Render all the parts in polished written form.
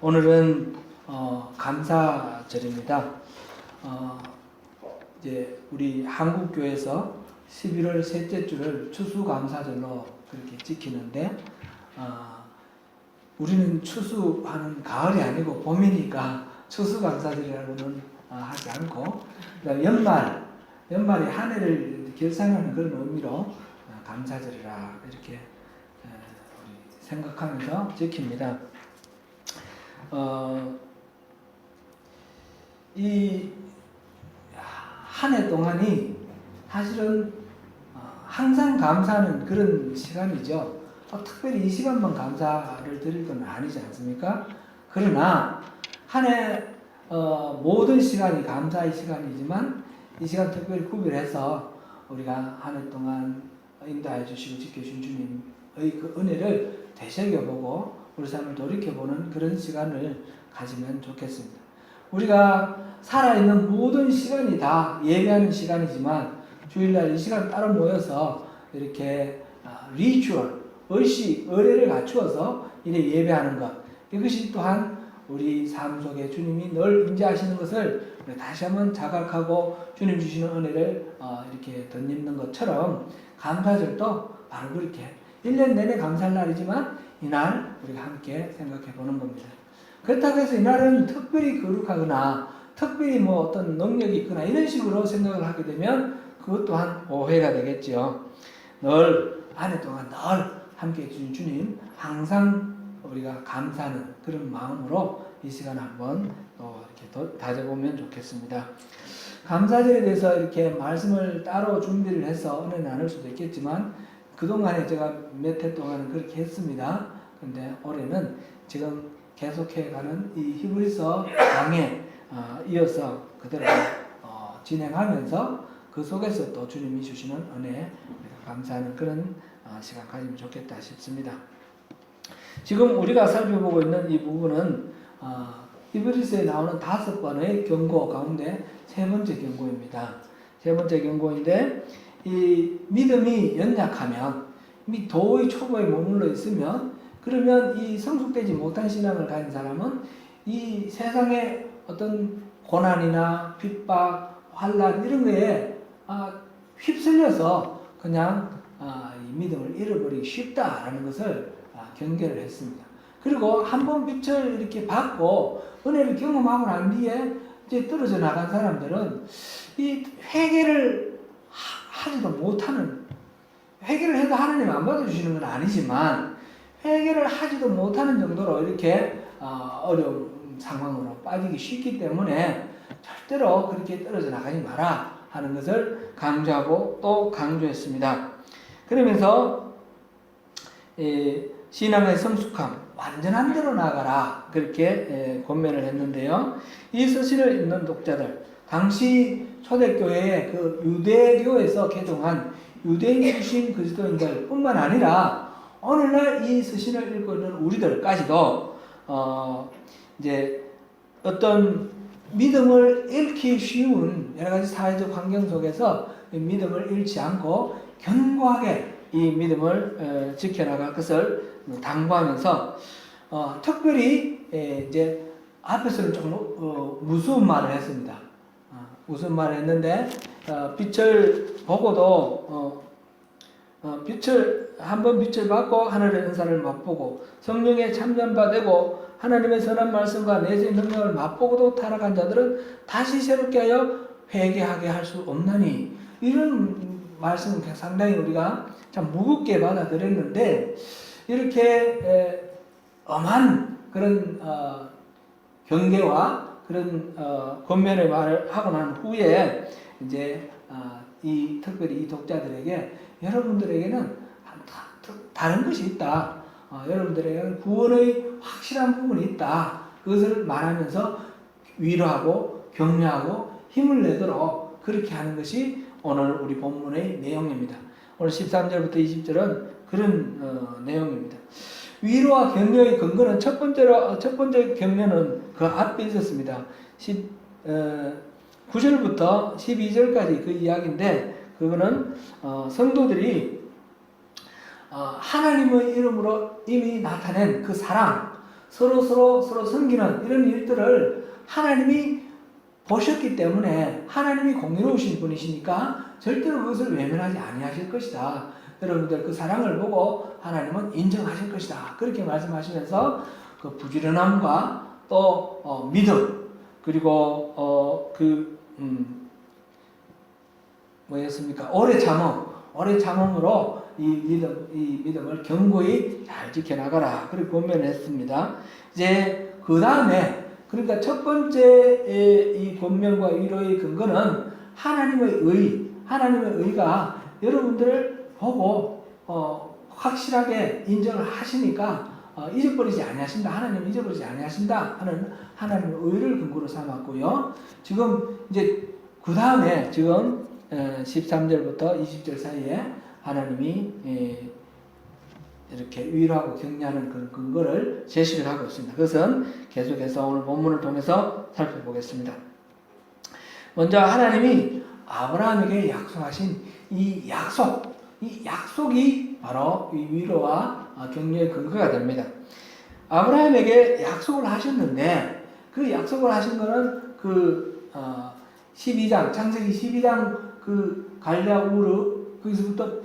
오늘은 감사절입니다. 이제 우리 한국교회에서 11월 셋째 주를 추수감사절로 그렇게 지키는데 우리는 추수하는 가을이 아니고 봄이니까 추수감사절이라고는 하지 않고, 그다음에 연말에 한 해를 결산하는 그런 의미로 감사절이라 이렇게 우리 생각하면서 지킵니다. 이 한 해 동안이 사실은 항상 감사하는 그런 시간이죠. 특별히 이 시간만 감사를 드릴 건 아니지 않습니까? 그러나 한 해 모든 시간이 감사의 시간이지만 이 시간 특별히 구별해서 우리가 한 해 동안 인도해 주시고 지켜주신 주님의 그 은혜를 되새겨보고 우리 삶을 돌이켜보는 그런 시간을 가지면 좋겠습니다. 우리가 살아있는 모든 시간이 다 예배하는 시간이지만 주일날 이 시간 따로 모여서 이렇게 리추얼, 의례를 갖추어서 이래 예배하는 것, 이것이 또한 우리 삶 속에 주님이 늘 임재하시는 것을 다시 한번 자각하고 주님 주시는 은혜를 이렇게 덧입는 것처럼 감사절도 바로 그렇게 1년 내내 감사할 날이지만 이날 우리가 함께 생각해 보는 겁니다. 그렇다고 해서 이날은 특별히 거룩하거나 특별히 어떤 능력이 있거나 이런 식으로 생각을 하게 되면 그것 또한 오해가 되겠죠. 늘 한 해 동안 늘 함께 해주신 주님 항상 우리가 감사하는 그런 마음으로 이 시간 한번 이렇게 다져보면 좋겠습니다. 감사절에 대해서 이렇게 말씀을 따로 준비를 해서 은혜 나눌 수도 있겠지만 그동안에 제가 몇 해 동안은 그렇게 했습니다. 근데 올해는 지금 계속해가는 이 히브리서 강에 이어서 그대로 진행하면서 그 속에서 또 주님이 주시는 은혜 감사하는 그런 시간 가지면 좋겠다 싶습니다. 지금 우리가 살펴보고 있는 이 부분은 히브리서에 나오는 5번의 경고 가운데 세 번째 경고입니다. 세 번째 경고인데 이 믿음이 연약하면 도의 초보에 머물러 있으면 그러면 이 성숙되지 못한 신앙을 가진 사람은 이 세상의 어떤 고난이나 핍박, 환난 이런 거에 휩쓸려서 그냥 이 믿음을 잃어버리기 쉽다라는 것을 경계를 했습니다. 그리고 한번 빛을 이렇게 받고 은혜를 경험하고 난 뒤에 이제 떨어져 나간 사람들은 이 회개를 하지도 못하는, 회개를 해도 하나님 안 받아주시는 건 아니지만 회개를 하지도 못하는 정도로 이렇게 어려운 상황으로 빠지기 쉽기 때문에 절대로 그렇게 떨어져 나가지 마라 하는 것을 강조하고 또 강조했습니다. 그러면서 신앙의 성숙함, 완전한 대로 나가라 그렇게 권면을 했는데요. 이 서신을 읽는 독자들, 당시 초대교회의 그 유대교에서 개종한 유대인 출신 그리스도인들 뿐만 아니라 오늘날 이 서신을 읽고 있는 우리들까지도 이제 어떤 믿음을 잃기 쉬운 여러 가지 사회적 환경 속에서 믿음을 잃지 않고 견고하게 이 믿음을 지켜나갈 것을 당부하면서 특별히 이제 앞에서는 조금 무서운 말을 했습니다. 무슨 말을 했는데 빛을 보고도 한번 빛을 받고 하늘의 은사를 맛보고 성령에 참전받고 하나님의 선한 말씀과 내세의 능력을 맛보고도 타락한 자들은 다시 새롭게 하여 회개하게 할 수 없나니, 이런 말씀은 상당히 우리가 참 무겁게 받아들였는데 이렇게 엄한 그런 경계와 그런 권면의 말을 하고 난 후에 이제 특별히 이 독자들에게 여러분들에게는 다른 것이 있다. 여러분들에게는 구원의 확실한 부분이 있다. 그것을 말하면서 위로하고 격려하고 힘을 내도록 그렇게 하는 것이 오늘 우리 본문의 내용입니다. 오늘 13절부터 20절은 그런 내용입니다. 위로와 격려의 근거는 첫 번째 격려는 그 앞에 있었습니다. 9절부터 12절까지 그 이야기인데 그거는 성도들이 하나님의 이름으로 이미 나타낸 그 사랑, 서로 섬기는 이런 일들을 하나님이 보셨기 때문에 하나님이 공의로우신 분이시니까 절대로 그것을 외면하지 아니하실 것이다. 여러분들 그 사랑을 보고 하나님은 인정하실 것이다. 그렇게 말씀하시면서 그 부지런함과 또 믿음 그리고 뭐였습니까? 오래 참음으로 이 믿음을 견고히 잘 지켜나가라. 그렇게 권면했습니다. 이제 그 다음에 그러니까 첫 번째 이 권면과 위로의 근거는 하나님의 의가 여러분들을 보고 확실하게 인정을 하시니까 잊어버리지 아니하신다. 하나님은 잊어버리지 아니하신다 하는 하나님의 의를 근거로 삼았고요. 지금 이제 그 다음에 지금 13절부터 20절 사이에 하나님이 이렇게 위로하고 격려하는 그런 근거를 제시를 하고 있습니다. 그것은 계속해서 오늘 본문을 통해서 살펴보겠습니다. 먼저 하나님이 아브라함에게 약속하신 이 약속이 바로 이 위로와 격려의 근거가 됩니다. 아브라함에게 약속을 하셨는데 그 약속을 하신 거는 그 12장 창세기 12장 그 갈대아 우르 거기서부터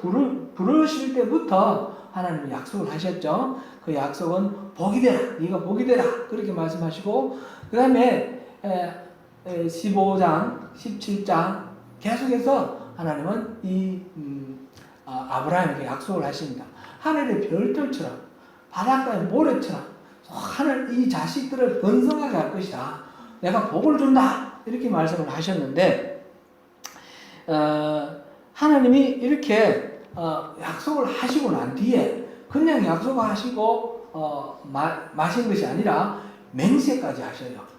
부르실 때부터 하나님이 약속을 하셨죠. 그 약속은 복이 되라. 네가 복이 되라. 그렇게 말씀하시고 그 다음에 15장 17장 계속해서 하나님은 이 아브라함에게 약속을 하십니다. 하늘의 별들처럼 바닷가의 모래처럼 하늘 이 자식들을 번성하게 할 것이다. 내가 복을 준다. 이렇게 말씀을 하셨는데 하나님이 이렇게 약속을 하시고 난 뒤에 그냥 약속하시고 마신 것이 아니라 맹세까지 하셔요.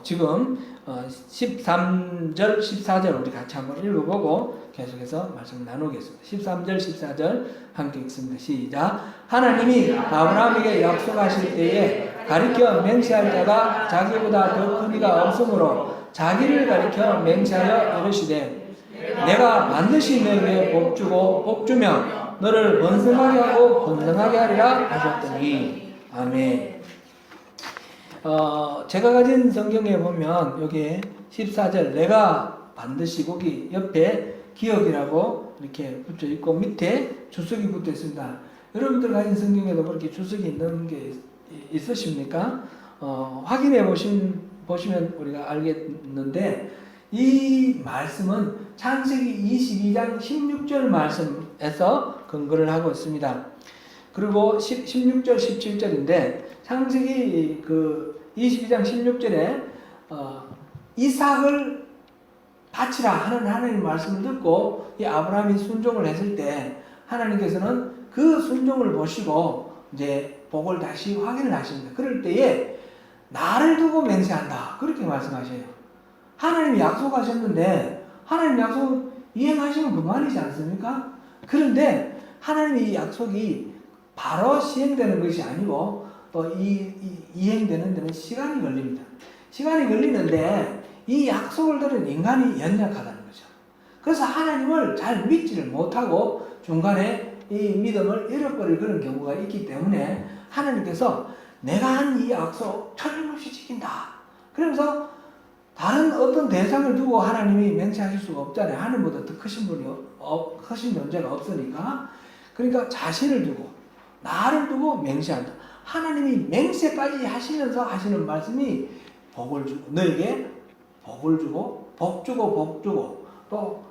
지금 13절, 14절 우리 같이 한번 읽어보고 계속해서 말씀을 나누겠습니다. 13절, 14절 함께 읽습니다. 시작. 하나님이 아브라함에게 약속하실 때에 가리켜 맹세할 자가 자기보다 더 큰 이가 없으므로 자기를 가리켜 맹세하여 이르시되 내가 반드시 너에게 복주고 복주며 너를 번성하게 하고 번성하게 하리라 하셨더니 아멘. 제가 가진 성경에 보면 여기 14절 내가 반드시 거기 옆에 기억이라고 이렇게 붙여 있고 밑에 주석이 붙어 있습니다. 여러분들 가진 성경에도 그렇게 주석이 있는 게 있으십니까? 확인해 보시면 우리가 알겠는데 이 말씀은 창세기 22장 16절 말씀에서 근거를 하고 있습니다. 그리고 16절 17절인데 창세기 그 22장 16절에 이삭을 바치라 하는 하나님의 말씀을 듣고 이 아브라함이 순종을 했을 때 하나님께서는 그 순종을 보시고 이제 복을 다시 확인을 하십니다. 그럴 때에 나를 두고 맹세한다. 그렇게 말씀하셔요. 하나님이 약속하셨는데 하나님 약속 이행하시면 그만이지 않습니까? 그런데 하나님의 이 약속이 바로 시행되는 것이 아니고 또 이행되는 데는 시간이 걸립니다. 시간이 걸리는데 이 약속을 들은 인간이 연약하다는 거죠. 그래서 하나님을 잘 믿지를 못하고 중간에 이 믿음을 잃어버릴 그런 경우가 있기 때문에 하나님께서 내가 한 이 약속 틀림없이 지킨다. 그러면서 다른 어떤 대상을 두고 하나님이 맹세하실 수가 없잖아요. 하나님보다 더 크신 분이 크신 존재가 없으니까. 그러니까 자신을 두고 나를 두고 맹세한다. 하나님이 맹세까지 하시면서 하시는 말씀이 복을 주고 너에게 복을 주고 복 주고 또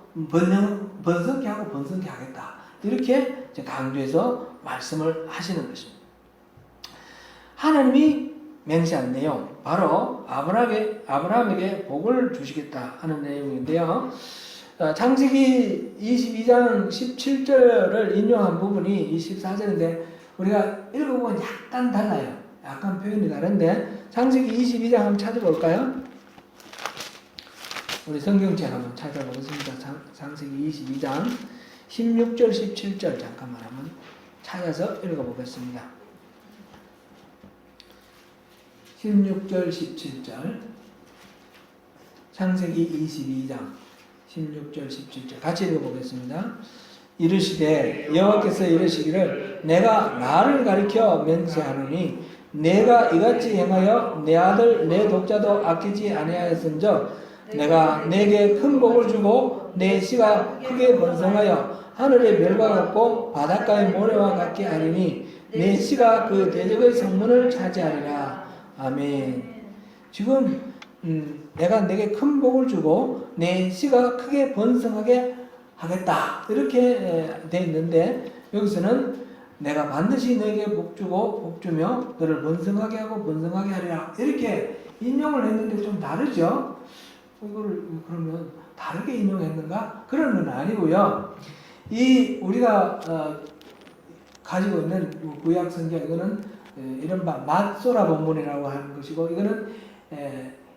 번성케 하고 번성케 하겠다. 이렇게 강조해서 말씀을 하시는 것입니다. 하나님이 맹세한 내용 바로 아브라함에게 복을 주시겠다 하는 내용인데요. 창세기 22장 17절을 인용한 부분이 24절인데 우리가 읽어보면 약간 달라요. 약간 표현이 다른데 창세기 22장 한번 찾아볼까요? 우리 성경책 한번 찾아보겠습니다. 창세기 22장 16절 17절 잠깐만 한번 찾아서 읽어보겠습니다. 16절 17절 창세기 22장 16절 17절 같이 읽어보겠습니다. 이르시되 여호와께서 이르시기를 내가 나를 가리켜 맹세하노니 내가 이같이 행하여 내 아들 내 독자도 아끼지 아니하였은즉 내가 내게 큰 복을 주고 내 씨가 크게 번성하여 하늘의 별과 같고 바닷가의 모래와 같게 하리니 내 씨가 그 대적의 성문을 차지하리라. 아멘. 지금 내가 내게 큰 복을 주고 내 씨가 크게 번성하게 하겠다 이렇게 돼 있는데, 여기서는 내가 반드시 너에게 복 주고 복 주며 너를 번성하게 하고 번성하게 하리라 이렇게 인용을 했는데 좀 다르죠. 이거를 그러면 다르게 인용했는가? 그런 건 아니고요. 이 우리가 가지고 있는 구약 성경, 이거는 이른바 맛소라 본문이라고 하는 것이고, 이거는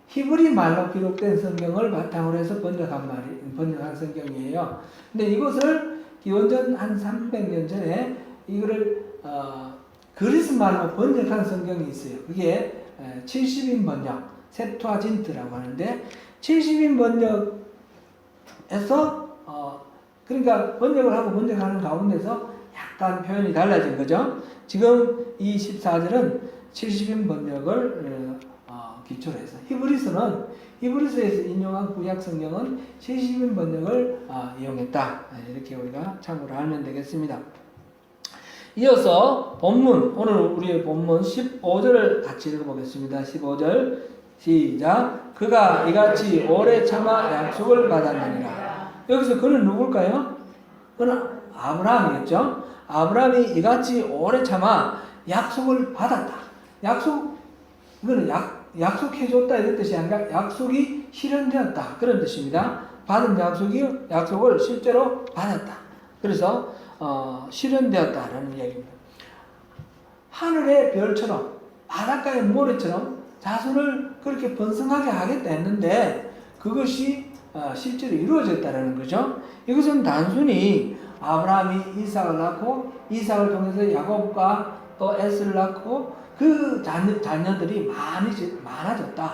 히브리 말로 기록된 성경을 바탕으로 해서 번역한 성경이에요. 근데 이것을 기원전 한 300년 전에 이거를 그리스 말로 번역한 성경이 있어요. 그게 70인 번역, 셉투아진트라고 하는데, 70인 번역에서 그러니까 번역을 하고 번역하는 가운데서 약간 표현이 달라진 거죠. 지금 이 14절은 70인 번역을 기초로 해서, 히브리서에서 인용한 구약 성경은 70인 번역을 이용했다. 이렇게 우리가 참고를 하면 되겠습니다. 이어서 본문, 오늘 우리의 본문 15절을 같이 읽어보겠습니다. 15절 시작. 그가 이같이 오래 참아 약속을 받았느니라. 여기서 그는 누굴까요? 그는 아브라함이겠죠. 아브라함이 이같이 오래 참아 약속을 받았다. 이거는 약속해줬다 이런 뜻이 아니라 약속이 실현되었다 그런 뜻입니다. 받은 약속을 실제로 받았다. 그래서 실현되었다라는 이야기입니다. 하늘의 별처럼 바닷가의 모래처럼 자손을 그렇게 번성하게 하겠다 했는데 그것이 실제로 이루어졌다는 거죠. 이것은 단순히 아브라함이 이삭을 낳고 이삭을 통해서 야곱과 또 에스를 낳고 그 자녀들이 많아졌다.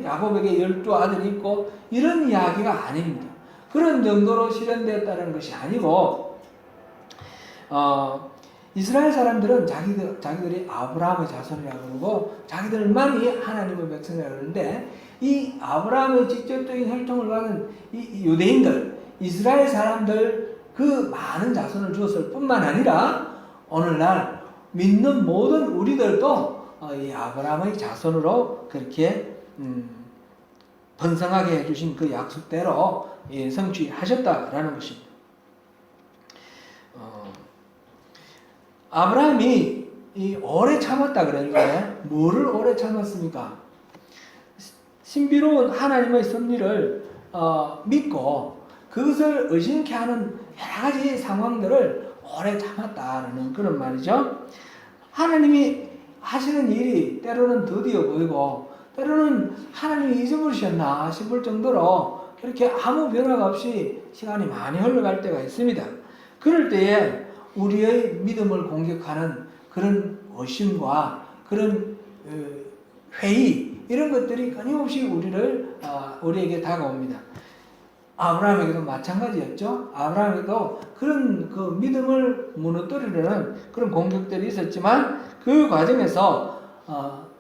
야곱에게 12아들이 있고 이런 이야기가 아닙니다. 그런 정도로 실현되었다는 것이 아니고, 이스라엘 사람들은 자기들이 아브라함의 자손이라고 그러고 자기들만이 하나님의 백성이라고 그러는데, 이 아브라함의 직접적인 혈통을 받은 이 유대인들, 이스라엘 사람들 그 많은 자손을 주었을 뿐만 아니라 오늘날 믿는 모든 우리들도 이 아브라함의 자손으로 그렇게 번성하게 해주신 그 약속대로 성취하셨다라는 것입니다. 아브라함이 오래 참았다 그랬는데 뭐를 오래 참았습니까? 신비로운 하나님의 섭리를 믿고 그것을 의심케 하는 여러 가지 상황들을 오래 참았다는 그런 말이죠. 하나님이 하시는 일이 때로는 더디어 보이고 때로는 하나님이 잊어버리셨나 싶을 정도로 그렇게 아무 변화가 없이 시간이 많이 흘러갈 때가 있습니다. 그럴 때에 우리의 믿음을 공격하는 그런 의심과 그런 회의, 이런 것들이 끊임없이 우리에게 다가옵니다. 아브라함에게도 마찬가지였죠. 아브라함에게도 그런 그 믿음을 무너뜨리려는 그런 공격들이 있었지만 그 과정에서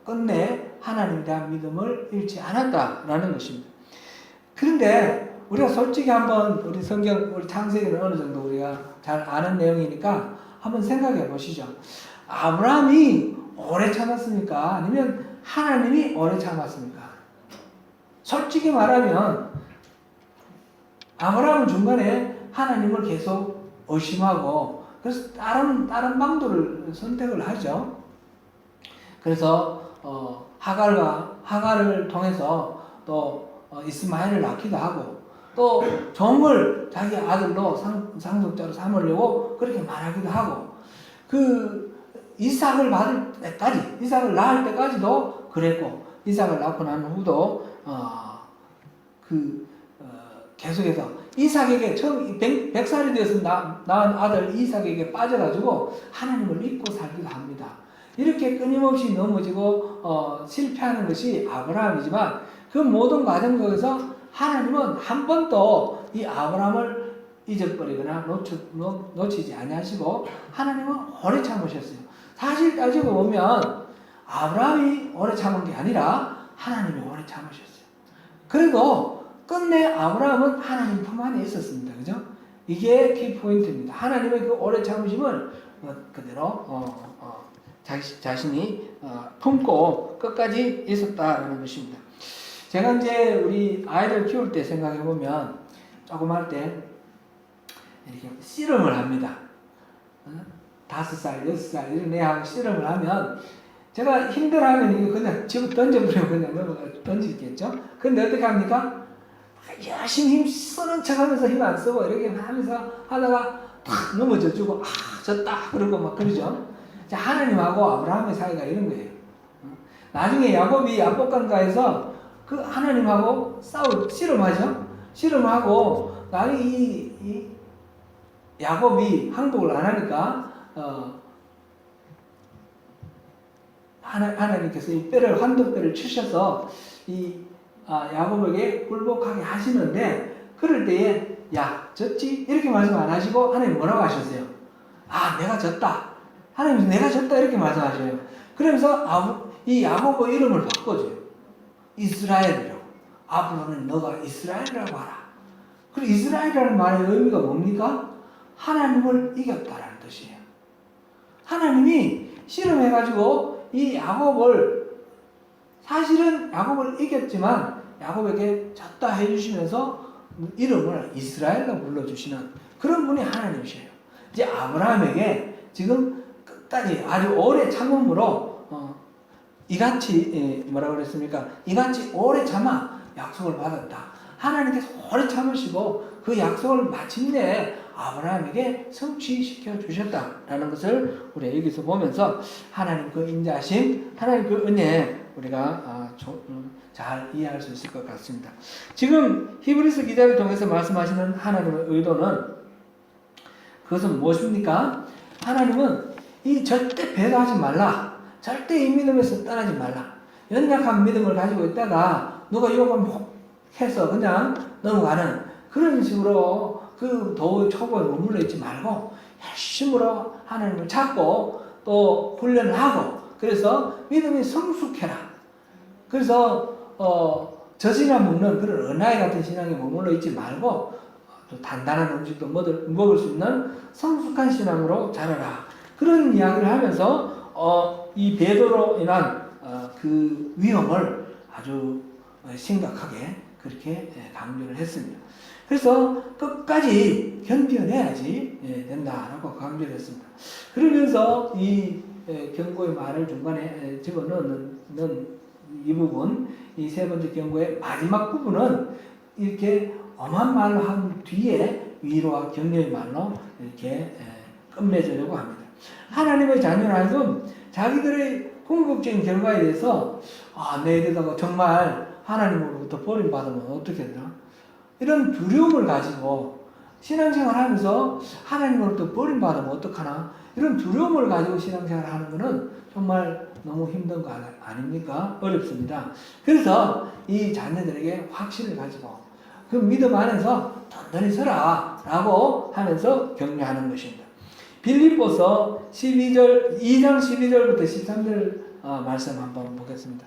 끝내 하나님에 대한 믿음을 잃지 않았다라는 것입니다. 그런데 우리가 솔직히 한번 우리 창세기는 어느 정도 우리가 잘 아는 내용이니까 한번 생각해 보시죠. 아브라함이 오래 참았습니까? 아니면 하나님이 오래 참았습니까? 솔직히 말하면 아브라함은 중간에 하나님을 계속 의심하고 그래서 다른 방도를 선택을 하죠. 그래서 하갈을 통해서 또 이스마엘을 낳기도 하고 또 종을 자기 아들로 상속자로 삼으려고 그렇게 말하기도 하고 그 이삭을 낳을 때까지도 그랬고 이삭을 낳고 난 후도 계속해서 이삭에게 처음 100살이 되어서 낳은 아들 이삭에게 빠져가지고 하나님을 잊고 살기도 합니다. 이렇게 끊임없이 넘어지고 실패하는 것이 아브라함이지만 그 모든 과정 속에서 하나님은 한 번도 이 아브라함을 잊어버리거나 놓치지 아니하시고 하나님은 오래 참으셨어요. 사실 따지고 보면 아브라함이 오래 참은 게 아니라 하나님이 오래 참으셨어요. 그래도 끝내 아브라함은 하나님 품 안에 있었습니다. 그죠? 이게 키포인트입니다. 하나님의 그 오래 참으심을 그대로 자신이 품고 끝까지 있었다라는 것입니다. 제가 이제 우리 아이들 키울 때 생각해 보면 조금 할 때 이렇게 씨름을 합니다. 5살, 6살 이런 애하고 씨름을 하면 제가 힘들어하면 이거 그냥 집어 던져버리고 그냥 넘어가 던지겠죠. 근데 어떻게 합니까? 열심히 힘 쓰는 척하면서 힘 안 쓰고 이렇게 하면서 하다가 탁 넘어져 주고 졌다 그러고 막 그러죠. 하나님하고 아브라함의 사이가 이런 거예요. 나중에 야곱이 야복강가에서 그 하나님하고 씨름하죠. 씨름하고 나중에 이 야곱이 항복을 안 하니까 하나님께서 이 뼈를 환도뼈를 치셔서 야곱에게 굴복하게 하시는데 그럴 때에 야 졌지? 이렇게 말씀 안 하시고 하나님 뭐라고 하셨어요? 내가 졌다. 하나님 내가 졌다 이렇게 말씀하셔요. 그러면서 이 야곱의 이름을 바꿔줘요. 이스라엘이라고. 앞으로는 너가 이스라엘이라고 하라. 그리고 이스라엘이라는 말의 의미가 뭡니까? 하나님을 이겼다라는 뜻이에요. 하나님이 씨름해가지고 이 야곱을 사실은 야곱을 이겼지만 야곱에게 졌다 해주시면서 이름을 이스라엘로 불러주시는 그런 분이 하나님이세요. 이제 아브라함에게 지금 끝까지 아주 오래 참음으로 이같이 뭐라고 그랬습니까? 이같이 오래 참아 약속을 받았다. 하나님께서 오래 참으시고 그 약속을 마침내 아브라함에게 성취시켜 주셨다라는 것을 우리가 여기서 보면서 하나님 그 인자심, 하나님 그 은혜 우리가 잘 이해할 수 있을 것 같습니다. 지금 히브리서 기자를 통해서 말씀하시는 하나님의 의도는 그것은 무엇입니까? 하나님은 절대 배도하지 말라. 절대 이 믿음에서 떠나지 말라. 연약한 믿음을 가지고 있다가 누가 유혹하면 해서 그냥 넘어가는 그런 식으로 그 도의 초보에 머물러 있지 말고 열심으로 하나님을 찾고 또 훈련을 하고 그래서 믿음이 성숙해라. 그래서 젖이나 먹는 그런 어나이 같은 신앙에 머물러 있지 말고 또 단단한 음식도 먹을 수 있는 성숙한 신앙으로 자라라. 그런 이야기를 하면서 이 배도로 인한 그 위험을 아주 심각하게 그렇게 강조를 했습니다. 그래서 끝까지 견뎌내야지 된다라고 강조를 했습니다. 그러면서 이 경고의 말을 중간에 집어넣는 이 부분, 이 세 번째 경고의 마지막 부분은 이렇게 엄한 말로 한 뒤에 위로와 격려의 말로 이렇게 끝맺으려고 합니다. 하나님의 자녀라면 자기들의 궁극적인 결과에 대해서 내 이러다가 정말 하나님으로부터 버림받으면 어떻게 되나? 이런 두려움을 가지고 신앙생활 하면서 하나님으로부터 버림받으면 어떡하나? 이런 두려움을 가지고 신앙생활 하는 것은 정말 너무 힘든 거 아닙니까? 어렵습니다. 그래서 이 자녀들에게 확신을 가지고 그 믿음 안에서 든든히 서라 라고 하면서 격려하는 것입니다. 빌립보서 2장 12절부터 13절 말씀 한번 보겠습니다.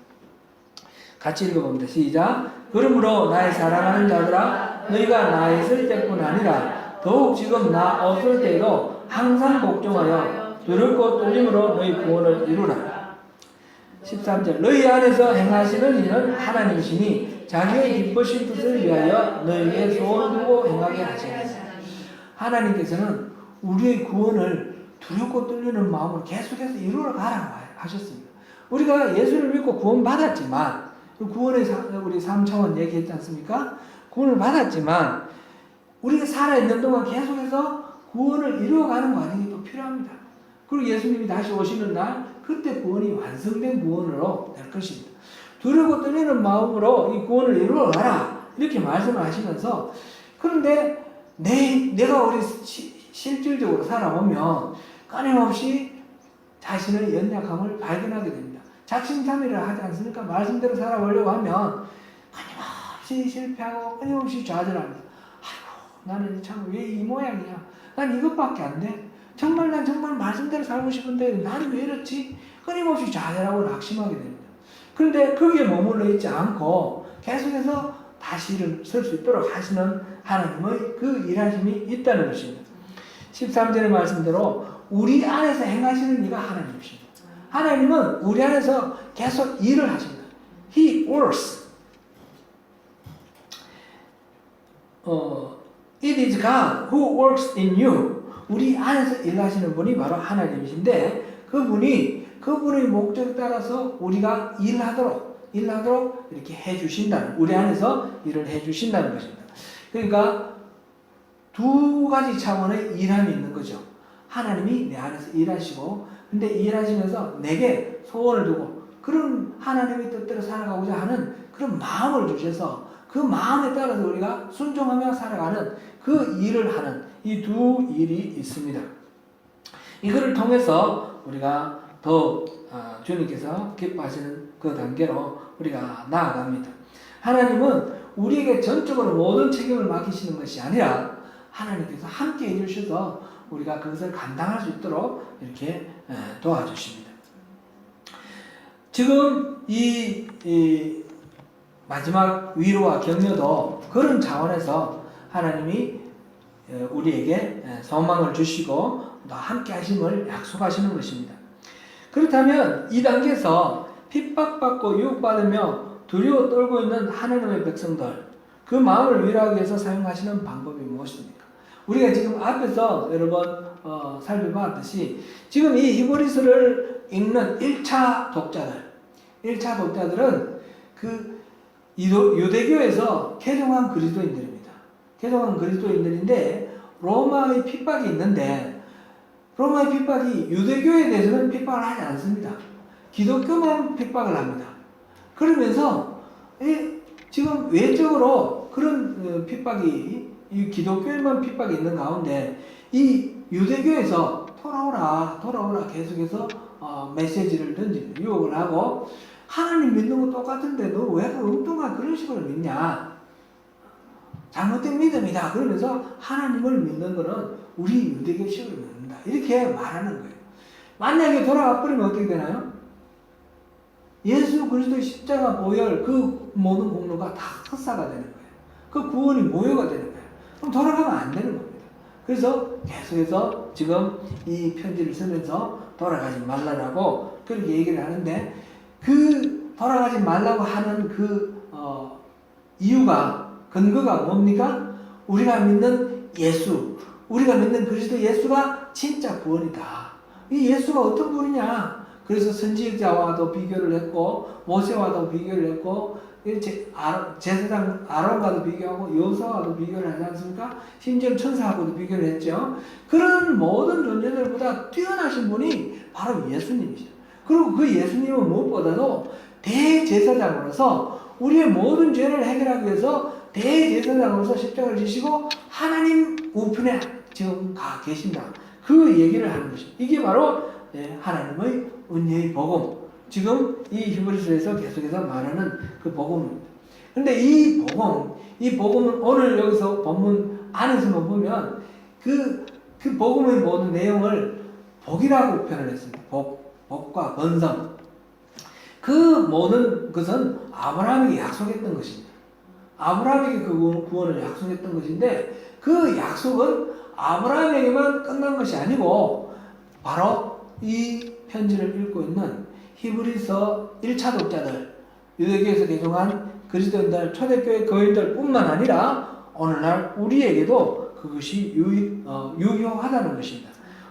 같이 읽어봅니다. 시작. 그러므로 나의 사랑하는 자들아 너희가 나 있을 때뿐 아니라 더욱 지금 나 없을 때에도 항상 복종하여 두렵고 떨림으로 너희 구원을 이루라. 13절 너희 안에서 행하시는 일은 하나님이시니 자기의 기쁘신 뜻을 위하여 너희에게 소원을 두고 행하게 하시니 하나님께서는 우리의 구원을 두렵고 떨리는 마음으로 계속해서 이루어 가라고 하셨습니다. 우리가 예수를 믿고 구원받았지만 구원의 우리 3차원 얘기했지 않습니까? 구원을 받았지만 우리가 살아있는 동안 계속해서 구원을 이루어가는 과정이 또 필요합니다. 그리고 예수님이 다시 오시는 날 그때 구원이 완성된 구원으로 될 것입니다. 두려고 떨리는 마음으로 이 구원을 이루어가라 이렇게 말씀을 하시면서 그런데 내가 우리 실질적으로 살아보면 끊임없이 자신의 연약함을 발견하게 됩니다. 작심삼일을 하지 않습니까? 말씀대로 살아보려고 하면 끊임없이 실패하고 끊임없이 좌절합니다. 아이고 나는 참 왜 이 모양이야? 난 이것밖에 안 돼. 난 정말 말씀대로 살고 싶은데 나는 왜 이렇지? 끊임없이 잘하라고 낙심하게 됩니다. 그런데 거기에 머물러 있지 않고 계속해서 다시 일을 쓸 수 있도록 하시는 하나님의 그 일하심이 있다는 것입니다. 13절의 말씀대로 우리 안에서 행하시는 이가 하나님이십니다. 하나님은 우리 안에서 계속 일을 하십니다. He works. It is God who works in you. 우리 안에서 일하시는 분이 바로 하나님이신데 그분의 목적에 따라서 우리가 일하도록 이렇게 해주신다는, 우리 안에서 일을 해주신다는 것입니다. 그러니까 두 가지 차원의 일함이 있는 거죠. 하나님이 내 안에서 일하시고, 근데 일하시면서 내게 소원을 두고 그런 하나님의 뜻대로 살아가고자 하는 그런 마음을 주셔서 그 마음에 따라서 우리가 순종하며 살아가는 그 일을 하는 이 두 일이 있습니다. 이거를 통해서 우리가 더 주님께서 기뻐하시는 그 단계로 우리가 나아갑니다. 하나님은 우리에게 전적으로 모든 책임을 맡기시는 것이 아니라 하나님께서 함께 해주셔서 우리가 그것을 감당할 수 있도록 이렇게 도와주십니다. 지금 이 마지막 위로와 격려도 그런 차원에서 하나님이 우리에게 소망을 주시고 또 함께 하심을 약속하시는 것입니다. 그렇다면 이 단계에서 핍박받고 유혹받으며 두려워 떨고 있는 하나님의 백성들, 그 마음을 위로하기 위해서 사용하시는 방법이 무엇입니까? 우리가 지금 앞에서 여러 번 살펴봤듯이 지금 이 히브리서를 읽는 1차 독자들은 그 유대교에서 개종한 그리스도인들입니다. 개종한 그리스도인들인데 로마의 핍박이 있는데 로마의 핍박이 유대교에 대해서는 핍박을 하지 않습니다. 기독교만 핍박을 합니다. 그러면서 지금 외적으로 그런 핍박이 이 기독교에만 핍박이 있는 가운데 이 유대교에서 돌아오라 계속해서 메시지를 던지는 유혹을 하고 하나님 믿는 거 똑같은데 너 왜 엉뚱한 그런 식으로 믿냐? 잘못된 믿음이다. 그러면서 하나님을 믿는 거는 우리 유대교식으로 믿는다. 이렇게 말하는 거예요. 만약에 돌아가 버리면 어떻게 되나요? 예수 그리스도의 십자가 보혈 그 모든 공로가 다 헛사가 되는 거예요. 그 구원이 모욕가 되는 거예요. 그럼 돌아가면 안 되는 겁니다. 그래서 계속해서 지금 이 편지를 쓰면서 돌아가지 말라고 그렇게 얘기를 하는데 그 돌아가지 말라고 하는 그 이유가 근거가 뭡니까? 우리가 믿는 예수, 우리가 믿는 그리스도 예수가 진짜 구원이다. 이 예수가 어떤 분이냐? 그래서 선지자와도 비교를 했고 모세와도 비교를 했고 제사장 아론과도 비교하고 여호수아와도 비교를 하지 않습니까? 심지어 천사하고도 비교를 했죠. 그런 모든 존재들보다 뛰어나신 분이 바로 예수님이시죠. 그리고 그 예수님은 무엇보다도 대제사장으로서 우리의 모든 죄를 해결하기 위해서 대제사장으로서 십자가를 지시고 하나님 우편에 지금 가 계신다. 그 얘기를 하는 것입니다. 이게 바로 하나님의 은혜의 복음. 지금 이 히브리서에서 계속해서 말하는 그 복음입니다. 그런데 이 복음은 오늘 여기서 본문 안에서만 보면 그 복음의 모든 내용을 복이라고 표현을 했습니다. 복과 번성. 그 모든 것은 아브라함에게 약속했던 것입니다. 아브라함에게 그 구원을 약속했던 것인데 그 약속은 아브라함에게만 끝난 것이 아니고 바로 이 편지를 읽고 있는 히브리서 1차 독자들, 유대교에서 개종한 그리스도인들, 초대교회 교인들 뿐만 아니라 오늘날 우리에게도 그것이 유효하다는 것입니다.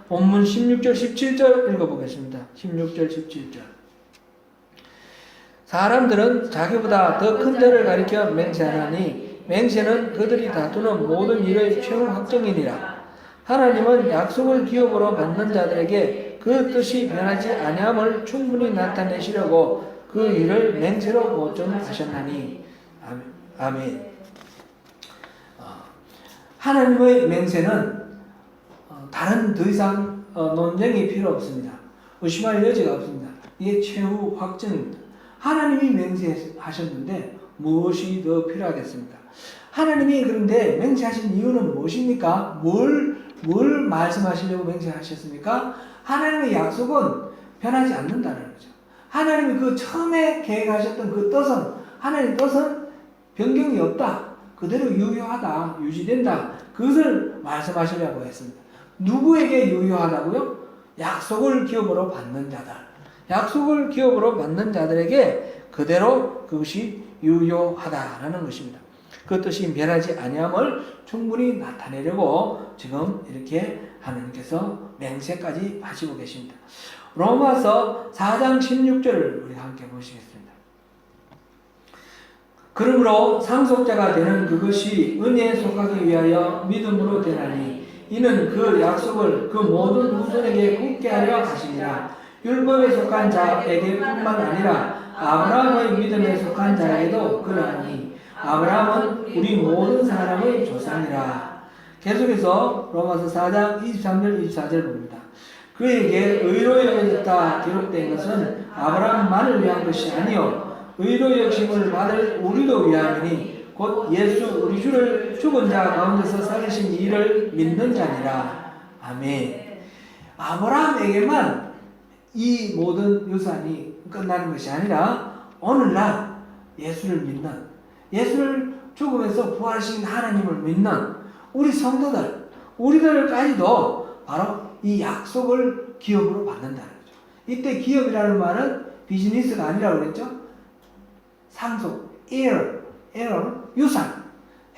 본문 16절 17절 읽어보겠습니다. 16절 17절. 사람들은 자기보다 더 큰 자를 가리켜 맹세하나니 맹세는 그들이 다투는 모든 일의 최후 확정이니라. 하나님은 약속을 기업으로 받는 자들에게 그 뜻이 변하지 아니함을 충분히 나타내시려고 그 일을 맹세로 보존하셨나니. 아멘. 하나님의 맹세는 다른 더 이상 논쟁이 필요 없습니다. 의심할 여지가 없습니다. 이게 최후 확정입니다. 하나님이 맹세하셨는데 무엇이 더 필요하겠습니까? 하나님이 그런데 맹세하신 이유는 무엇입니까? 뭘 말씀하시려고 맹세하셨습니까? 하나님의 약속은 변하지 않는다는 거죠. 하나님이 그 처음에 계획하셨던 그 뜻은, 하나님의 뜻은 변경이 없다. 그대로 유효하다. 유지된다. 그것을 말씀하시려고 했습니다. 누구에게 유효하다고요? 약속을 기업으로 받는 자들. 약속을 기업으로 받는 자들에게 그대로 그것이 유효하다라는 것입니다. 그 뜻이 변하지 아니함을 충분히 나타내려고 지금 이렇게 하나님께서 맹세까지 하시고 계십니다. 로마서 4장 16절을 우리 함께 보시겠습니다. 그러므로 상속자가 되는 그것이 은혜에 속하기 위하여 믿음으로 되나니 이는 그 약속을 그 모든 후손에게 굳게 하려 하시니라. 율법에 속한 자에게뿐만 아니라 아브라함의 믿음에 속한 자에게도 그러하니 아브라함은 우리 모든 사람의 조상이라. 계속해서 로마서 4장 23절 24절 봅니다. 그에게 의로 여겨졌다 기록된 것은 아브라함만을 위한 것이 아니요 의로 여김을 받을 우리도 위함이니 곧 예수 우리 주를 죽은 자 가운데서 살리신 이를 믿는 자니라. 아멘. 아브라함에게만 이 모든 유산이 끝나는 것이 아니라 오늘날 예수를 믿는, 예수를 죽음에서 부활하신 하나님을 믿는 우리 성도들, 우리들까지도 바로 이 약속을 기업으로 받는다는 거죠. 이때 기업이라는 말은 비즈니스가 아니라고 그랬죠. 상속, heir, 유산,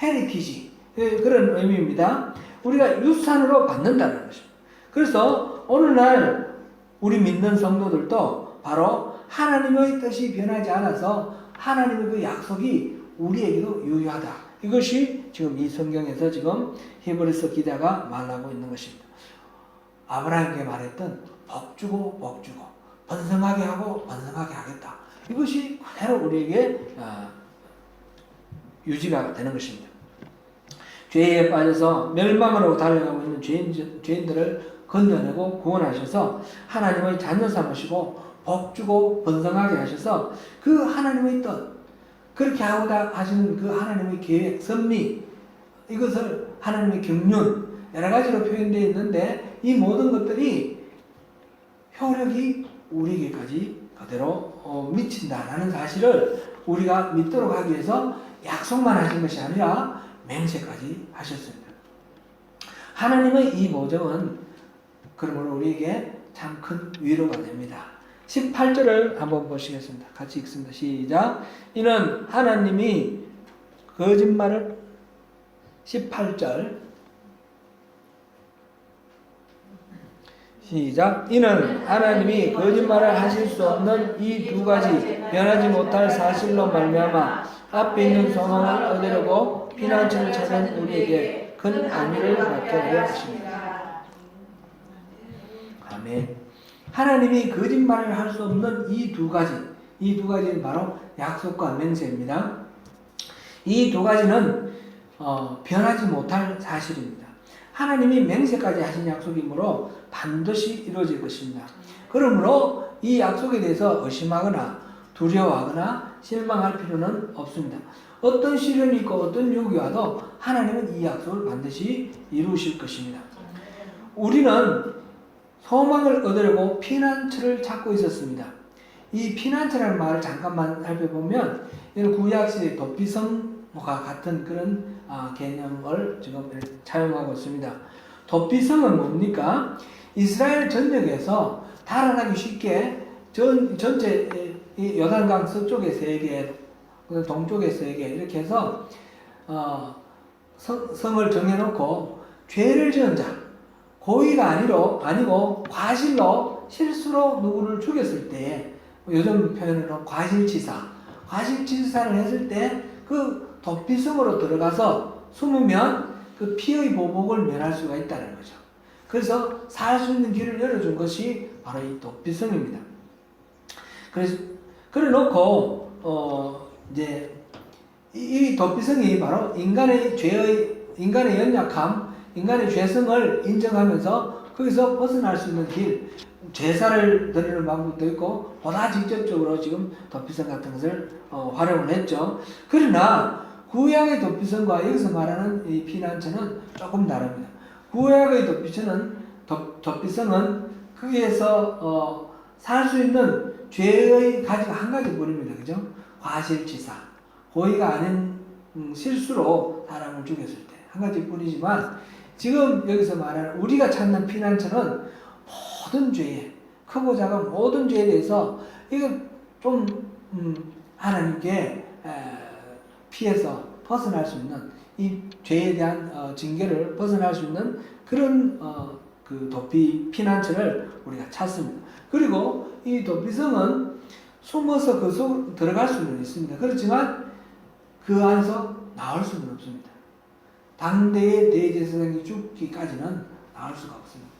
헤리티지 그런 의미입니다. 우리가 유산으로 받는다는 것입니다. 그래서 오늘날 우리 믿는 성도들도 바로 하나님의 뜻이 변하지 않아서 하나님의 그 약속이 우리에게도 유효하다. 이것이 지금 이 성경에서 지금 히브리서 기자가 말하고 있는 것입니다. 아브라함에게 말했던 복주고 복주고 번성하게 하고 번성하게 하겠다. 이것이 그대로 우리에게 유지가 되는 것입니다. 죄에 빠져서 멸망으로 달려가고 있는 죄인들을 건져내고 구원하셔서 하나님의 자녀 삼으시고 복주고 번성하게 하셔서 그 하나님의 뜻, 그렇게 하고자 하시는 그 하나님의 계획, 섭리, 이것을 하나님의 경륜, 여러 가지로 표현되어 있는데 이 모든 것들이 효력이 우리에게까지 그대로 미친다라는 사실을 우리가 믿도록 하기 위해서 약속만 하신 것이 아니라 맹세까지 하셨습니다. 하나님의 이 모정은 그러므로 우리에게 참 큰 위로가 됩니다. 18절을 한번 보시겠습니다. 같이 읽습니다. 시작. 이는 하나님이 거짓말을 18절 시작. 이는 하나님이 거짓말을 하실 수 없는 이 두 가지 변하지 못할 사실로 말미암아 앞에 있는 소망을 얻으려고 피난처를 찾은 우리에게 큰 안위를 받게 하려 하십니다. 아멘. 하나님이 거짓말을 할 수 없는 이 두 가지는 바로 약속과 맹세입니다. 이 두 가지는 변하지 못할 사실입니다. 하나님이 맹세까지 하신 약속이므로 반드시 이루어질 것입니다. 그러므로 이 약속에 대해서 의심하거나 두려워하거나 실망할 필요는 없습니다. 어떤 시련이 있고 어떤 유혹이 와도 하나님은 이 약속을 반드시 이루실 것입니다. 우리는 소망을 얻으려고 피난처를 찾고 있었습니다. 이 피난처라는 말을 잠깐만 살펴보면 이는 구약시대의 도피성과 같은 그런 개념을 지금 차용하고 있습니다. 도피성은 뭡니까? 이스라엘 전역에서 달아나기 쉽게 전체 요단강 서쪽에 3개, 동쪽에 3개 이렇게 해서 성을 정해놓고 죄를 지은 자, 고의가 아니고 과실로 실수로 누구를 죽였을 때, 요즘 표현으로 과실치사를 했을 때 그 도피성으로 들어가서 숨으면 그 피의 보복을 면할 수가 있다는 거죠. 그래서 살 수 있는 길을 열어준 것이 바로 이 도피성입니다. 그래 놓고 이제 이 도피성이 바로 인간의 연약함, 인간의 죄성을 인정하면서 거기서 벗어날 수 있는 길, 제사를 드리는 방법도 있고 보다 직접적으로 지금 도피성 같은 것을 활용을 했죠. 그러나 구약의 도피성과 여기서 말하는 이 피난처는 조금 다릅니다. 구약의 도피성은 거기에서 살 수 있는 죄의 가지가 한 가지뿐입니다. 그죠? 과실치사, 고의가 아닌 실수로 사람을 죽였을 때 한 가지뿐이지만, 지금 여기서 말하는 우리가 찾는 피난처는 모든 죄에, 크고 작은 모든 죄에 대해서 이건 좀 하나님께 피해서 벗어날 수 있는, 이 죄에 대한 징계를 벗어날 수 있는 그런 그 도피 피난처를 우리가 찾습니다. 그리고 이 도피성은 숨어서 그 속 들어갈 수는 있습니다. 그렇지만 그 안에서 나올 수는 없습니다. 당대의 대제사장이 죽기까지는 나올 수가 없습니다.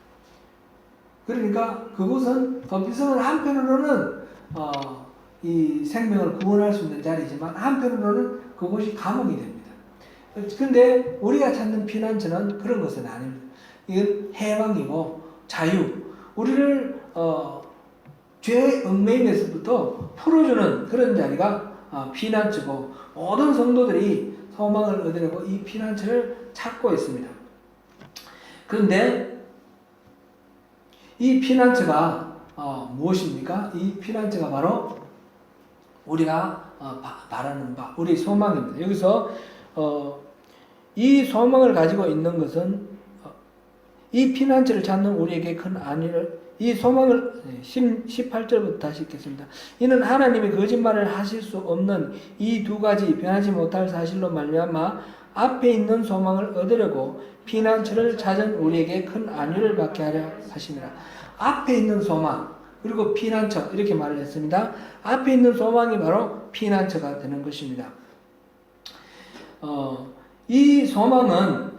그러니까 그곳은 도피성은 한편으로는 이 생명을 구원할 수 있는 자리지만 한편으로는 그곳이 감옥이 됩니다. 그런데 우리가 찾는 피난처는 그런 것은 아닙니다. 이건 해방이고 자유, 우리를 죄의 얽매임에서부터 풀어주는 그런 자리가 피난처고, 모든 성도들이 소망을 얻으려고 이 피난처를 찾고 있습니다. 그런데 이 피난처가 무엇입니까? 이 피난처가 바로 우리가 바라는 바, 우리 소망입니다. 여기서 이 소망을 가지고 있는 것은 이 피난처를 찾는 우리에게 큰 안위를, 이 소망을 18절부터 다시 읽겠습니다. 이는 하나님이 거짓말을 하실 수 없는 이 두 가지 변하지 못할 사실로 말미암아 앞에 있는 소망을 얻으려고 피난처를 찾은 우리에게 큰 안위를 받게 하려 하심이라. 앞에 있는 소망, 그리고 피난처, 이렇게 말을 했습니다. 앞에 있는 소망이 바로 피난처가 되는 것입니다. 이 소망은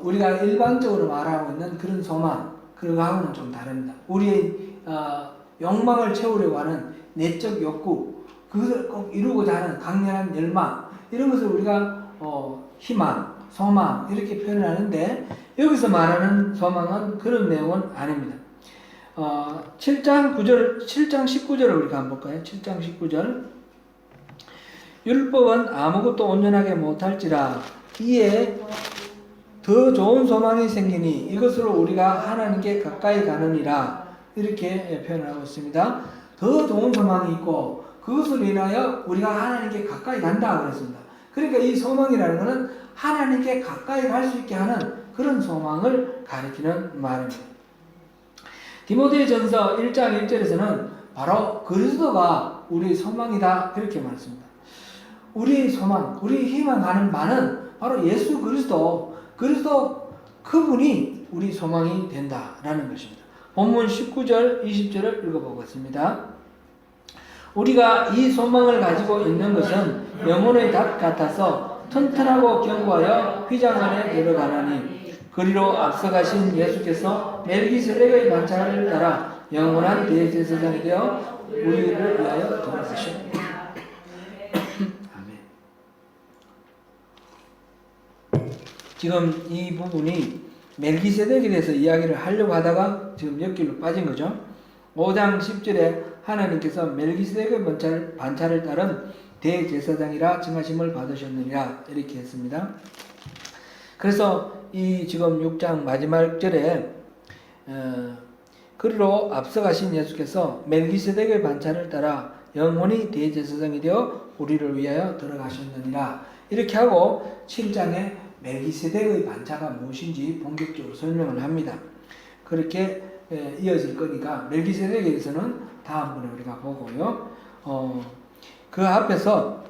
우리가 일반적으로 말하고 있는 그런 소망, 그거하고는 좀 다릅니다. 우리의 욕망을 채우려고 하는 내적 욕구, 그것을 꼭 이루고자 하는 강렬한 열망, 이런 것을 우리가 희망, 소망 이렇게 표현하는데, 여기서 말하는 소망은 그런 내용은 아닙니다. 7장 19절을 우리가 한번 볼까요? 7장 19절. 율법은 아무것도 온전하게 못할지라 이에 더 좋은 소망이 생기니 이것으로 우리가 하나님께 가까이 가느니라, 이렇게 표현하고 있습니다. 더 좋은 소망이 있고 그것을 인하여 우리가 하나님께 가까이 간다 그랬습니다. 그러니까 이 소망이라는 것은 하나님께 가까이 갈 수 있게 하는 그런 소망을 가리키는 말입니다. 디모데전서 1장 1절에서는 바로 그리스도가 우리 소망이다 그렇게 말했습니다. 우리 소망, 우리 희망하는 바는 바로 예수 그리스도 그분이 우리 소망이 된다라는 것입니다. 본문 19절 20절을 읽어보겠습니다. 우리가 이 소망을 가지고 있는 것은 영혼의 닷 같아서 튼튼하고 견고하여 휘장 안에 들어가나니, 그리로 앞서가신 예수께서 멜기세덱의 반차를 따라 영원한 대제사장이 되어 우리를 위하여 돌아가셨다. 지금 이 부분이 멜기세덱에 대해서 이야기를 하려고 하다가 지금 옆길로 빠진 거죠. 5장 10절에 하나님께서 멜기세덱의 반차를 따른 대제사장이라 칭하심을 받으셨느니라, 이렇게 했습니다. 그래서 이 지금 6장 마지막 절에 그리로 앞서가신 예수께서 멜기세덱의 반차를 따라 영원히 대제사장이 되어 우리를 위하여 들어가셨느니라, 이렇게 하고 7장에 멜기세덱의 반차가 무엇인지 본격적으로 설명을 합니다. 그렇게 이어질 거니까 멜기세덱에 대해서는 다음번에 우리가 보고요. 그 앞에서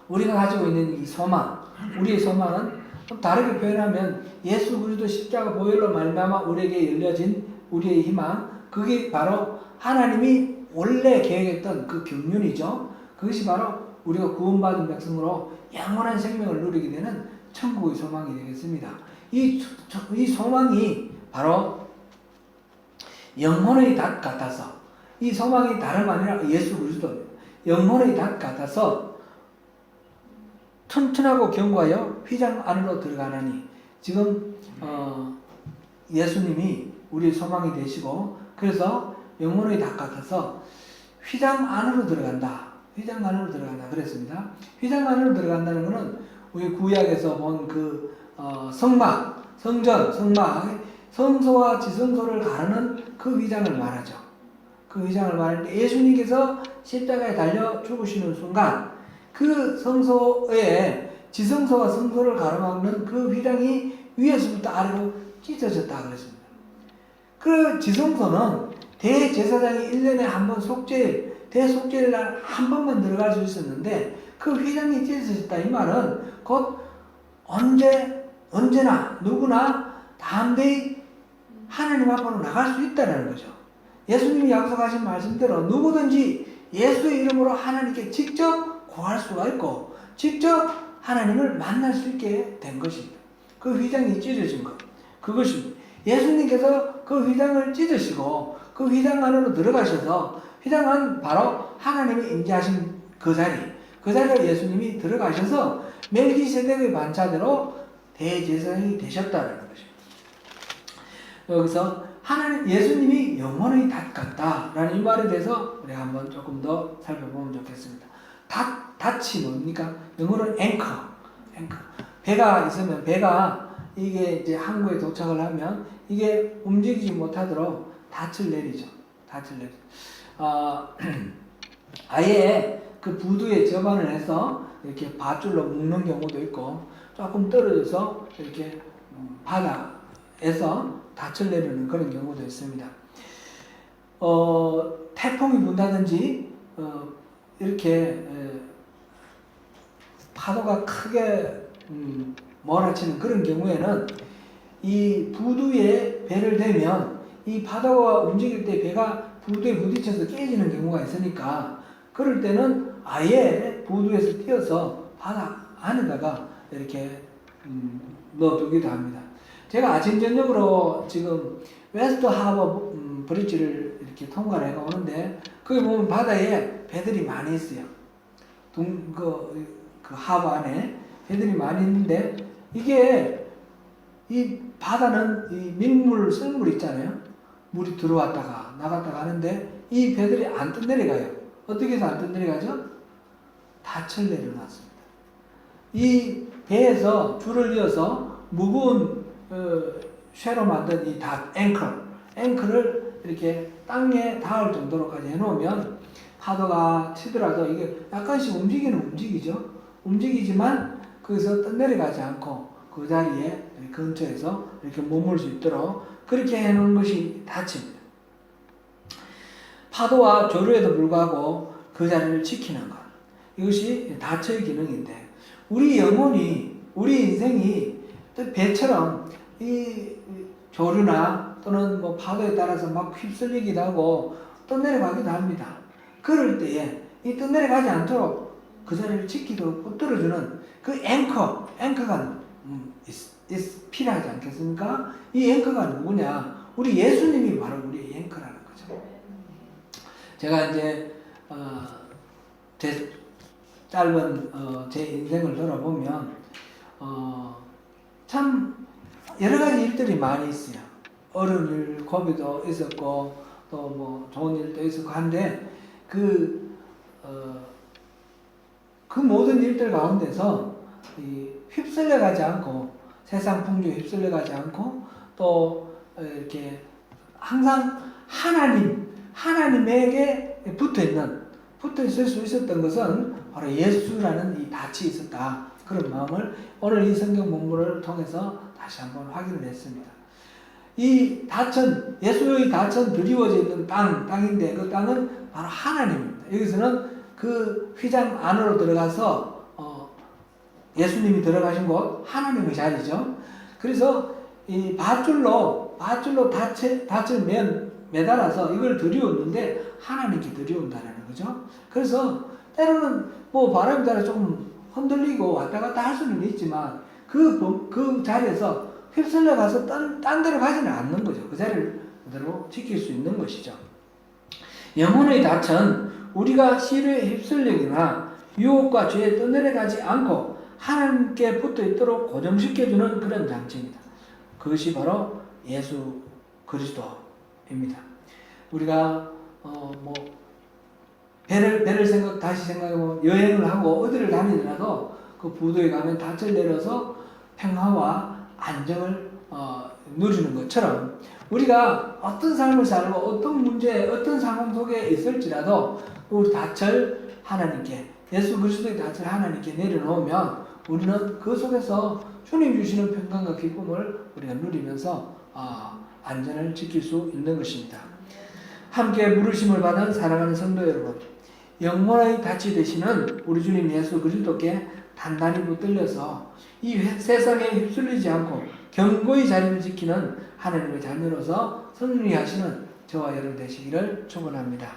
우리가 가지고 있는 이 소망, 우리의 소망은 좀 다르게 표현하면 예수 그리스도 십자가 보혈로 말미암아 우리에게 열려진 우리의 희망, 그게 바로 하나님이 원래 계획했던 그 경륜이죠. 그것이 바로 우리가 구원받은 백성으로 영원한 생명을 누리게 되는 천국의 소망이 되겠습니다. 이 소망이 바로 영혼의 닷 같아서, 이 소망이 다름 아니라 예수 그리스도입니다. 영혼의 닷 같아서 튼튼하고 견고하여 휘장 안으로 들어가나니, 지금 예수님이 우리의 소망이 되시고, 그래서 영혼의 닷 같아서 휘장 안으로 들어간다. 휘장 안으로 들어간다 그랬습니다. 휘장 안으로 들어간다는 것은 우리 구약에서 본 그 성막, 성전, 성막, 성소와 지성소를 가르는 그 휘장을 말하죠. 그 휘장을 말하는데 예수님께서 십자가에 달려 죽으시는 순간 그 성소에 지성소와 성소를 가로막는 그 휘장이 위에서부터 아래로 찢어졌다 그랬습니다. 그 지성소는 대제사장이 1년에 한 번 대속죄일 날 한 번만 들어갈 수 있었는데 그 휘장이 찢어졌다. 이 말은 곧 언제나 누구나 담대히 하나님 앞으로 나갈 수 있다는 거죠. 예수님이 약속하신 말씀대로 누구든지 예수의 이름으로 하나님께 직접 구할 수가 있고 직접 하나님을 만날 수 있게 된 것입니다. 그 휘장이 찢어진 것. 그것입니다. 예수님께서 그 휘장을 찢으시고 그 휘장 안으로 들어가셔서 휘장 안 바로 하나님이 임재하신 그 자리에 예수님이 들어가셔서 멜기세덱의 반차대로 대제사장이 되셨다는 것입니다. 여기서 예수님이 영혼의 닷 같다라는 이 말에 대해서 우리가 한번 조금 더 살펴보면 좋겠습니다. 닷이 뭡니까? 영어로는 앵커. 배가 있으면 배가 이게 이제 항구에 도착을 하면 이게 움직이지 못하도록 닻을 내리죠. 아예 그 부두에 접안을 해서 이렇게 밧줄로 묶는 경우도 있고 조금 떨어져서 이렇게 바다에서 닻을 내리는 그런 경우도 있습니다. 태풍이 분다든지 이렇게 파도가 크게 몰아치는 그런 경우에는 이 부두에 배를 대면 이 파도가 움직일 때 배가 부두에 부딪혀서 깨지는 경우가 있으니까 그럴 때는 아예 부두에서 띄어서 바다 안에다가 이렇게 넣어두기도 합니다. 제가 아침 저녁으로 지금 웨스트 하버 브릿지를 이렇게 통과를 해가 오는데 거기 보면 바다에 배들이 많이 있어요. 그 하버 안에 배들이 많이 있는데 이게 이 바다는 이 민물, 썰물 있잖아요. 물이 들어왔다가 나갔다가 하는데 이 배들이 안 떠내려가요. 어떻게 해서 안 떠내려가죠? 닻을 내려놨습니다. 이 배에서 줄을 이어서 무거운 쇠로 만든 이 앵커를 이렇게 땅에 닿을 정도로까지 해놓으면 파도가 치더라도 이게 약간씩 움직이죠. 움직이지만 거기서 떠내려가지 않고 그 자리에 근처에서 이렇게 머물 수 있도록 그렇게 해놓은 것이 닻입니다. 파도와 조류에도 불구하고 그 자리를 지키는 것. 이것이 닻의 기능인데 우리 영혼이 우리 인생이 배처럼 이 조류나 또는 뭐 파도에 따라서 막 휩쓸리기도 하고 떠내려가기도 합니다. 그럴 때에 이 떠내려가지 않도록 그 자리를 지키도록 붙들어주는 그 앵커가 필요하지 않겠습니까? 이 앵커가 누구냐? 우리 예수님이 바로 우리의 앵커라는 거죠. 제가 이제 제 짧은 제 인생을 돌아보면 참 여러 가지 일들이 많이 있어요. 어려운 일, 고비도 있었고 또 뭐 좋은 일도 있었고 한데 그 모든 일들 가운데서 휩쓸려가지 않고 세상 풍조에 휩쓸려가지 않고 또 이렇게 항상 하나님에게 붙어 있을 수 있었던 것은 바로 예수라는 이 닻이 있었다. 그런 마음을 오늘 이 성경 본문을 통해서 다시 한번 확인을 했습니다. 이 닻은 예수의 닻은 드리워져 있는 땅인데 그 땅은 바로 하나님입니다. 여기서는 그 휘장 안으로 들어가서 예수님이 들어가신 곳 하나님의 자리죠. 그래서 이 밧줄로 닻을 매달아서 이걸 들이웠는데 하나님께 들이운다라는 거죠. 그래서 때로는 뭐 바람이 따라 조금 흔들리고 왔다 갔다 할 수는 있지만 그 자리에서 휩쓸려 가서 딴 데로 가지는 않는 거죠. 그 자리를 그대로 지킬 수 있는 것이죠. 영혼의 닻은 우리가 시류에 휩쓸리거나 유혹과 죄에 떠내려가지 않고 하나님께 붙어 있도록 고정시켜주는 그런 장치입니다. 그것이 바로 예수 그리스도입니다. 우리가 배를 다시 생각해보면 여행을 하고 어디를 다니더라도 그 부두에 가면 닻을 내려서 평화와 안정을 누리는 것처럼 우리가 어떤 삶을 살고 어떤 문제, 어떤 상황 속에 있을지라도 우리 닻을 하나님께, 예수 그리스도의 닻을 하나님께 내려놓으면 우리는 그 속에서 주님 주시는 평강과 기쁨을 우리가 누리면서 안전을 지킬 수 있는 것입니다. 함께 부르심을 받은 사랑하는 성도 여러분, 영원의 닻이 되시는 우리 주님 예수 그리스도께 단단히 붙들려서 이 세상에 휩쓸리지 않고 견고히 자리를 지키는 하나님의 자녀로서 승리하시는 저와 여러분 되시기를 축원합니다.